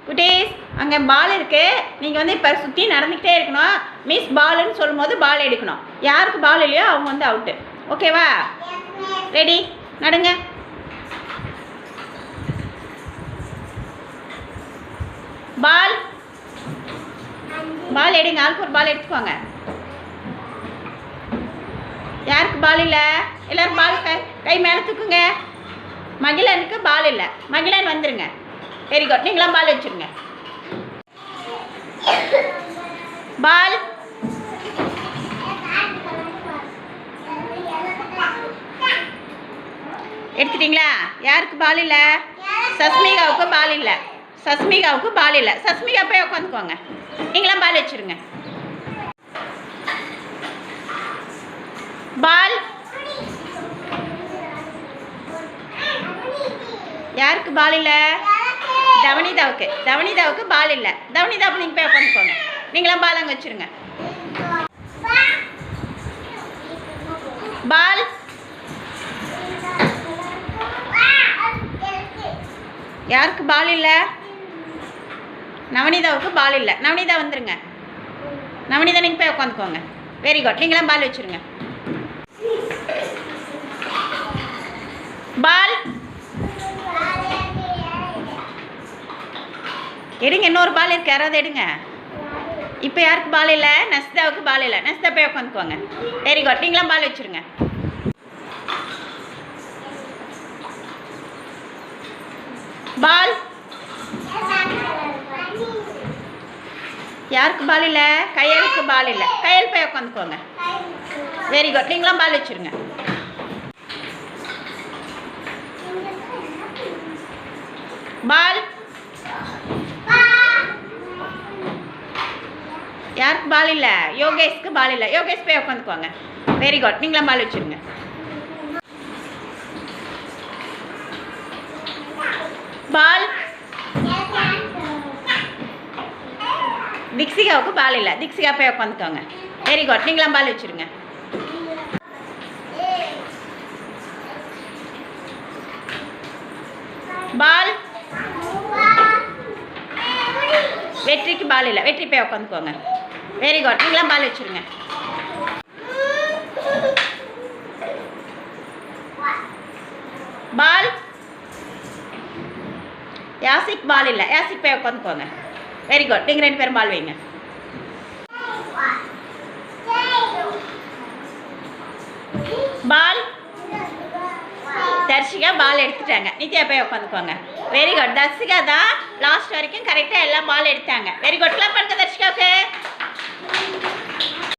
குட்டீஸ் அங்கே பால் இருக்குது. நீங்கள் வந்து இப்போ சுற்றி நடந்துக்கிட்டே இருக்கணும். மிஸ் பாலுன்னு சொல்லும் போது பால் எடுக்கணும். யாருக்கு பால் இல்லையோ அவங்க வந்து அவுட்டு. ஓகேவா? ரெடி, நடுங்க. பால் பால் எடுங்க. ஆளுக்கு ஒரு பால் எடுத்துக்கோங்க. யாருக்கு பால் இல்லை? எல்லோரும் பால் கை மேலே தூக்குங்க. மகிழனுக்கு பால் இல்லை. மகிழன் வந்துருங்க. Very good. நீங்களாம் பால் வச்சுருங்க. பால் எடுத்துட்டீங்களா? யாருக்கு பால் இல்லை? சஸ்மிகாவுக்கு பால் இல்லை. சஸ்மிகாவுக்கு பால் இல்லை. சஸ்மிகா போய் உட்காந்துக்கோங்க. நீங்களாம் பால் வச்சுருங்க. பால் யாருக்கு பால் இல்லை? தவனிதாவுக்கு. தவனிதாவுக்கு பால் இல்லை. தவனிதாவுக்கு நீங்கள் போய் உட்காந்துக்கோங்க. நீங்களாம் பால் அங்கே வச்சுருங்க. பால் யாருக்கு பால் இல்லை? நவனிதாவுக்கு பால் இல்லை. நவனிதா வந்துருங்க. நவனிதா நீங்கள் போய் உட்காந்துக்கோங்க. Very good. நீங்களாம் பால் வச்சுருங்க. பால் எடுங்க. இன்னொரு பால் இருக்கு. யாராவது எடுங்க. இப்போ யாருக்கு பால் இல்லை? நஸ்தாவுக்கு பால் இல்லை. நஸ்தா போய் உட்காந்துக்கோங்க. Very good. நீங்களாம் பால் வச்சுருங்க. பால் யாருக்கு பால் இல்லை? கையலுக்கு பால் இல்லை. கையல் போய் உட்காந்துக்கோங்க. Very good. நீங்களாம் பால் வச்சுருங்க. பால் யாருக்கு பால் இல்லை? யோகேஷ்க்கு பால் இல்லை. யோகேஷ் போய் உட்காந்துக்கோங்க. Very good. நீங்களாம் பால் வச்சுருங்க. பால் திக்ஷிகாவுக்கு பால் இல்லை. திக்ஷிகா போய் உட்காந்துக்கோங்க. Very good. நீங்களாம் பால் வச்சுருங்க. பால் வெற்றிக்கு பால் இல்லை. வெற்றி போய் உட்காந்துக்கோங்க. Very good. நீங்களாம் பால் வச்சுருங்க. பால் யாசிக் பால் இல்லை. யாசிக் போய் உட்காந்துக்கோங்க. Very good. நீங்கள் 2 பேரும் பால் வைங்க. பால் தர்ஷிகா பால் எடுத்துட்டாங்க. நித்யா போய் உட்காந்துக்கோங்க. Very good. தர்ஷிகா தான் லாஸ்ட் வரைக்கும் கரெக்டாக எல்லாம் பால் எடுத்தாங்க. Very good. கிளப் பண்ணுங்க தர்ஷிகாவுக்கு.